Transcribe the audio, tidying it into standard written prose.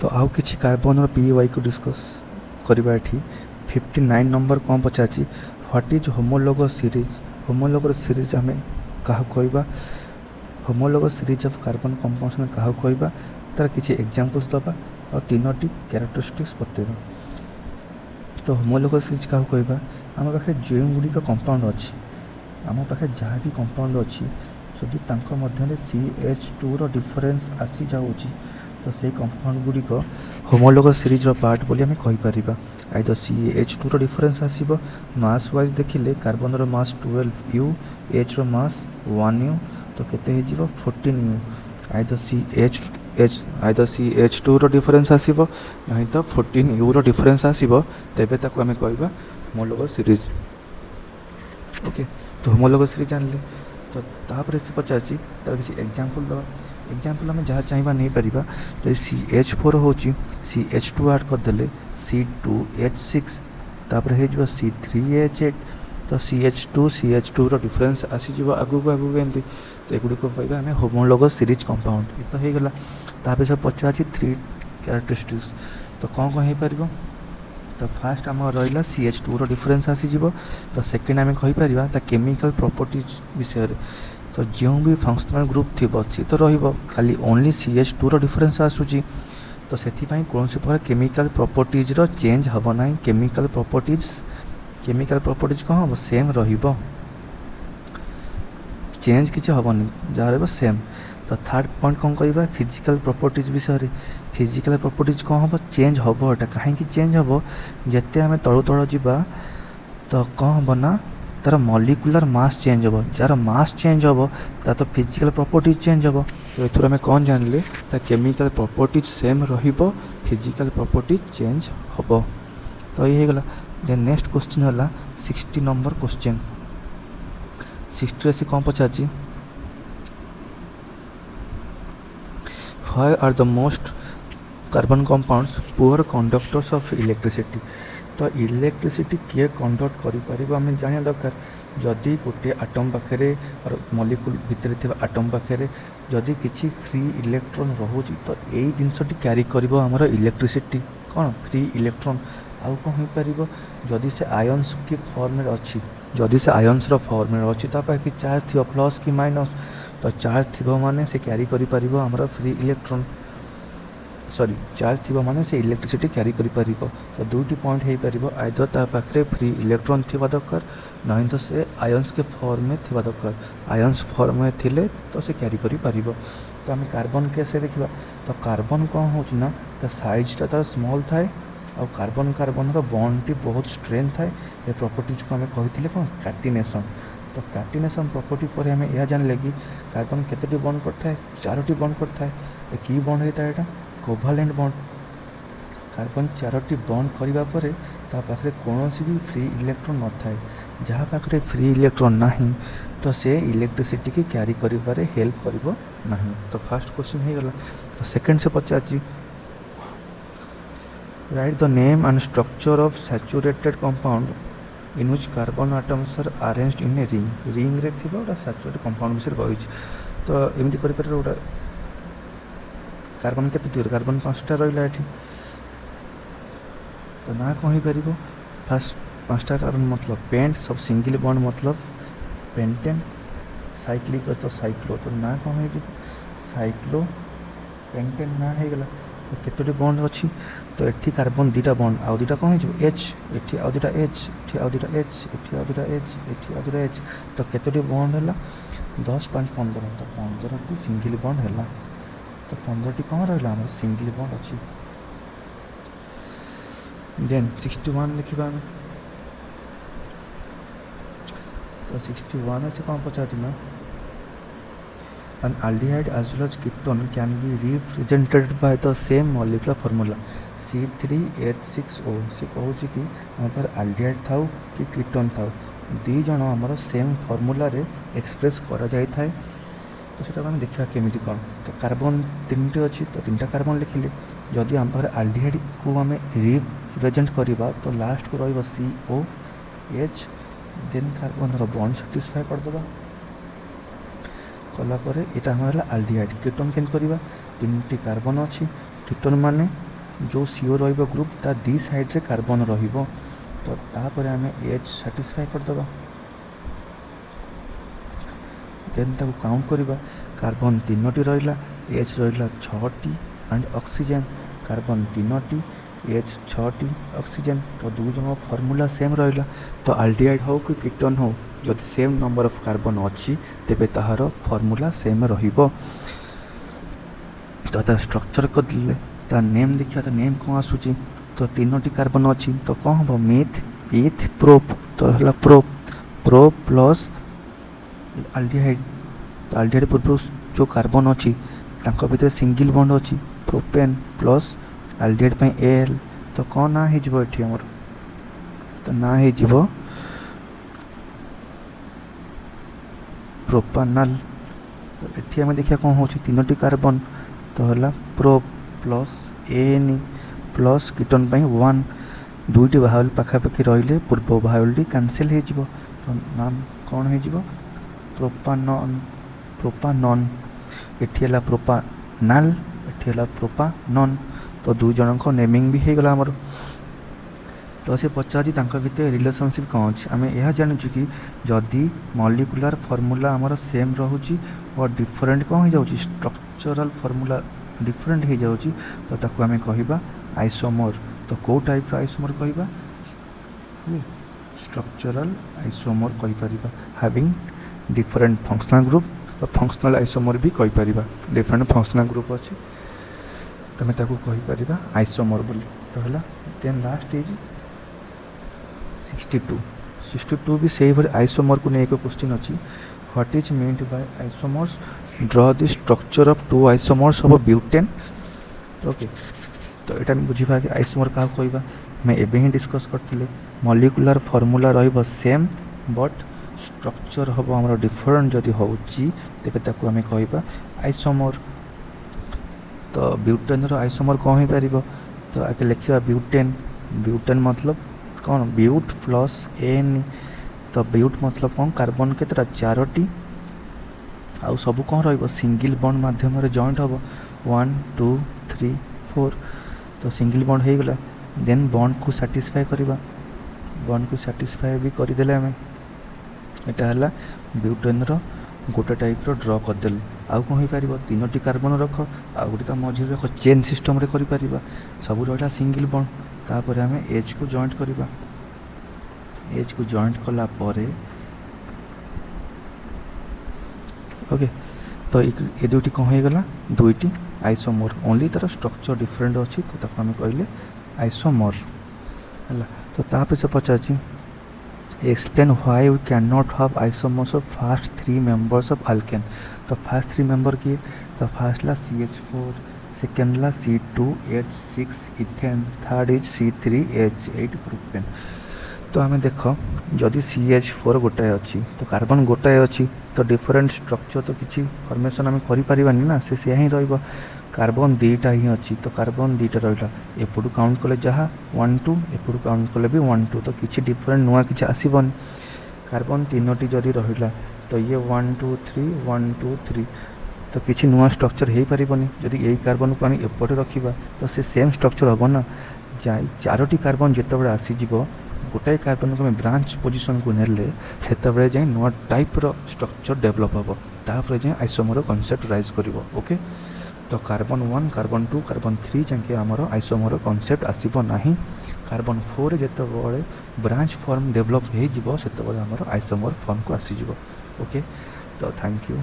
तो आउ किसी कार्बन पी वाई को डिस्कस करवा एठी 59 नंबर कौन पचार what is homologous series. Homologous series आम क्या कहवा homologous series of carbon compounds में क्या कहवा तार किसी एग्जांपल्स दबा और तीनोटी कैरेक्टरिस्टिक्स बतेबा। तो होमोलोगस सीरीज क्या कहवा आम पाखे जो गुड़िक कंपाउंड अच्छी आम पाखे जहाँ भी कंपाउंड अच्छी जदि मध्य CH2 डिफरेन्स आसी जाऊँगी तो से कंपाउंड गुड़िक होमोलोगस सीरीज पार्ट बोली आम कहीपर। आइदर CH2 डिफरेन्स आसो मास वाइज देखिले कार्बन मास 12U H मास 1U तो केते 14U। आइदर CH2 डिफरेन्स आसो ना तो 14U डिफरेन्स आसो तेबे ताको आम कहवा होमोलोगस सीरीज। ओके तो होमोलोगस सीरीज जानले तो तापर से पचार तार किसी एग्जांपल दवा। एग्जांपल आम जहाँ चाहिए नहीं पार तो CH4 हो CH2 ऐड करदे C2H6 तापर हो C3H8 तो CH2 डिफरेन्स आसीज आगू आगू एमती तो एगुड़ी कहवा आम होमोलोगस सीरीज कंपाउंड ये तो होगला। तापर सब पचार 3 कैरेक्टरिस्टिक्स तो कौन हो पार तो फास्ट आम रहा CH2 डिफरेन्स आसीज तो सेकेंड आम कहीपर केमिकल प्रॉपर्टीज विषय तो जो भी फंक्शनल ग्रुप थी सी तो खाली ओनली CH2 डिफरेन्स आसूची तो से कौन से प्रकार केमिकल प्रॉपर्टीज चेंज हम ना। केमिकल प्रॉपर्टीज कौन हम सेम रहिबो चेंज किसी हेनी जहाँ रहा सेम। तो थर्ड पॉइंट कौन कहवा फिजिकल प्रॉपर्टीज विषय। फिजिकल प्रॉपर्टीज कौन हम चेंज हम एटा कहीं चेंज हम जिते आम तलू तल जा तो कौन हम ना तार मॉलिक्यूलर मास चेंज हम जार मास चेंज हम तार तो फिजिकल प्रॉपर्टीज चेंज हम। तो ये आम कौन जानले केमिकल प्रॉपर्टीज सेम रहिबो फिजिकल प्रॉपर्टीज चेंज हम। तो ये गला जे नेक्स्ट क्वेश्चन है 60 नंबर क्वेश्चन। 60 से कौन पचार why are the most carbon compounds poor conductors of electricity. तो इलेक्ट्रिसिटी किए कंडक्ट कर आम जाना दरकार जदि गोटे आटम पाखे और मॉलिक्यूल भितर थी आटम पाखे जदि किसी फ्री इलेक्ट्रॉन रोचे तो यही जिनसटी क्यारी कर आमर इलेक्ट्रिसिटी कौन फ्री इलेक्ट्रॉन आउ कौन हो पार जदि से आयन्स की फॉर्म अच्छी जदि से आयन्स फॉर्म अच्छी कि चार्ज थी प्लस कि माइनस तो चार्ज थी माने से क्यारी कर आमर फ्री इलेक्ट्रॉन सॉरी चार्ज थी माने से इलेक्ट्रिसिटी क्यारी कर। तो दुईटी पॉइंट हो पार आइदर ता पाखे फ्री इलेक्ट्रॉन थी दरकार ना तो से आयन्स के फॉर्म में थी दरकार आयन्स फॉर्म में थिले तो से क्यारी कर। तो आम कार्बन कैसे देखा तो कार्बन कौन हो साइजटा तार स्मॉल थाए और कार्बन कार्बन बॉन्ड टी बहुत स्ट्रेंथ थाए। ये प्रॉपर्टीज को आम कही कौन कैटिनेशन। तो कैटिनेशन प्रॉपर्टी पर आम यह जानले कि कार्बन केतोटी बॉन्ड करता है 4टी बॉन्ड करता है कि बॉन्ड होता है यहाँ कोभालेंट बॉन्ड। कार्बन 4टी बॉन्ड करने पर पाखे कौन भी फ्री इलेक्ट्रॉन न थाए जहाँ पाखे फ्री इलेक्ट्रॉन ना तो से इलेक्ट्रिसिटी की क्यारी कर हेल्प कर ना। तो फर्स्ट क्वेश्चन हो गला। तो सेकेंड से पचार write the name and structure of saturated compound in which carbon atoms are arranged in a ring रे थी गोटे सैचुरेटेड कंपाउंड विषय कही। तो एमती कर गोटे कार्बन के कार्बन 5टा रहा ये तो ना कौन हो पार फास्ट 5टा कार्बन मतलब पेंट सब सिंगल बॉन्ड मतलब पेंटेन साइक्लिक तो साइक्लो तो ना कौन हो साइक्लो पेंटेन ना हो गला। तो केतोटी बॉन्ड अच्छी तो ये कार्बन 2टा बॉन्ड आउ 2टा कौन हो एच ये आउ 2टा एच ये आउ 2टा एच ये आउ 2टा एच ये आउ 2टा एच तो केतोटी बॉन्ड है 10 5 15 तो 15टी सिंगल बॉन्ड है तो 15टी कौन रहा आम सिंगल बॉन्ड अच्छी। देन 61 लिखा तो 61 से कौन पचार ना an aldehyde as well as ketone can be represented by the same molecular formula C3H6O। से कहूँ कि आम पर aldehyde था कि कीटोन था दी जन आमर सेम फॉर्मूला रे एक्सप्रेस करा जाय थाए। तो सेटा आम देखा केमी कौन तो कार्बन 3टी अच्छी तो 3टा कार्बन लिखिले जदि आम पर aldehyde को आम रिप्रेजेंट करवा तो लास्ट को रही COH then carbon bond satisfy करदे कलापर यहाँ हमारा आल्डिहाइड कीटोन केन करवा 3टी कार्बन अच्छी कीटोन माने जो CO रहिबो ग्रुप ता दी साइड रे कार्बन रहिबो तो तापर आम H साटिस्फाई करदे देन ताको काउंट करवा कार्बन 3टी रहा H रहा 6टी एंड ऑक्सीजन कार्बन 3टी H 6टी ऑक्सीजन तो दुई जन फॉर्मूला सेम रहा तो आल्डिहाइड हो कि कीटोन हो जदि सेम नंबर ऑफ कार्बन अच्छी तेबे ताहार फॉर्मूला सेम रहिबो तो तार स्ट्रक्चर को दिले तार नेम देखिए तो नेम कौन आसूची तो 3टी कार्बन अच्छी तो कौन हम मीथ इथ प्रोप तो है प्रोप प्लस आल्डिहाइड तो आल्डिहाइड पूर्व जो कार्बन अच्छी भितर सिंगल बॉन्ड अच्छी प्रोपेन प्लस आल्डिहाइड एल तो कौन ना हो आमर तो ना हो प्रोपानल तो ये आम देखिए कौन हो 3टी कार्बन तो है pro plus N plus ketone 1 दुईटी भावल पाखापाखि रहिले पूर्व भावलटी कैंसिल हो तो नाम कौन हो प्रोपानन प्रोपानन एठी है प्रोपानाल एठी है प्रोपानन तो दुई जन नेमिंग भी होगला आमर तो से पचार भितर रिलेशनशिप कौन अच्छे आम यह जानूँ कि जदि मॉलिक्यूलर फॉर्मूला आमर सेम रोचे और डिफरेंट कौन हो जाऊँ स्ट्रक्चरल फॉर्मूला डिफरेंट हो जाऊँ तो ताकू आम कहवा आइसोमर तो कौ टाइप आइसोमर कहवा स्ट्रक्चरल आइसोमर कहीपर हैविंग डिफरेंट फंक्शनल ग्रुप और फंक्शनल आइसोमर भी कहीपर डिफरेंट फंक्शनल ग्रुप अच्छे तुम ताकू कहीपर आइसोमर बोली तो है देन लास्ट इज 62 भी से भाई आइसोमर को नहीं एक क्वेश्चन अच्छी what is meant by isomers draw the structure of 2 isomers of butane okay तो यहाँ बुझा कि आइसोमर क्या कहवा मैं एवं ही डिस्कस करते मॉलिक्यूलर फॉर्मूला रहिबो सेम बट स्ट्रक्चर हम आम डिफरेंट जदि होची तेबे ताकू आम कहवा आइसोमर तो ब्यूटेन आइसोमर कौन हो पार तो आगे लिखा ब्यूटेन ब्यूटेन मतलब कौन ब्यूट प्लस एन तो ब्यूट मतलब कौन कार्बन के 4टी आउ सब कौन रिंगल बॉन्ड मध्यम जॉइंट हम 1 2 3 4 तो सिंगल बॉन्ड हो गला देन बॉन्ड को सैटिस्फाई करवा बॉन्ड को सैटिस्फाई भी करदे आम यहाँ है ब्यूटेन गोटे टाइप ड्र करदे आउ कौन हो पार 3टी कार्बन रख आ गोटे मझे रख चेन सिस्टम रे कर सब रहा सिंगल बॉन्ड तापर आम एच को जॉइंट करवा एच को जॉइंट कला परे ओके तो ये दुईटी कौन हो गला दुईटी आइसोमर ओनली तार स्ट्रक्चर डिफरेंट अच्छी तो ताको आम कहले आइसोमर है तो तापर से पचार explain why we can not have isomers of first 3 members of alkane तो फर्स्ट 3 मेंबर किए तो फर्स्ट ला CH4 सेकेंड ला C2H6 ethane third is C3H8 propane तो आम देख जदि CH4 गोटाए अच्छी तो कार्बन गोटाए अच्छी तो डिफरेंट स्ट्रक्चर तो किसी फॉर्मेशन आम करें ना से ही रही कार्बन 2टा ही अच्छी तो कार्बन 2टा रहा एपटू काउंट कले जहाँ 1 2 एपटू काउंट कले भी 1 2 तो किसी डिफरेंट नुआ किसी आसबन कार्बन 3टी जदि रहा तो ये 1 2 3 1 2 3 तो किसी नुआ स्ट्रक्चर हो पारनी जदि यही कार्बन को आम एपटे रखा तो से सेम स्ट्रक्चर हम ना 4टी कार्बन जिते बड़े आसीज गोटाए कार्बन को ब्रांच पोजिशन को नेले से जाए नुआ टाइप स्ट्रक्चर डेभलप हम तापर जाए आइसोमर कनसेप्ट राइज कर ओके तो कार्बन 1 कार्बन 2 कार्बन 3 जाके आमर आइसोमर कनसेप्ट आसब ना कार्बन 4 जिते ब्रांच फॉर्म डेभलप हो आमर आइसोमर फॉर्म को आसीज ओके तो थैंक यू।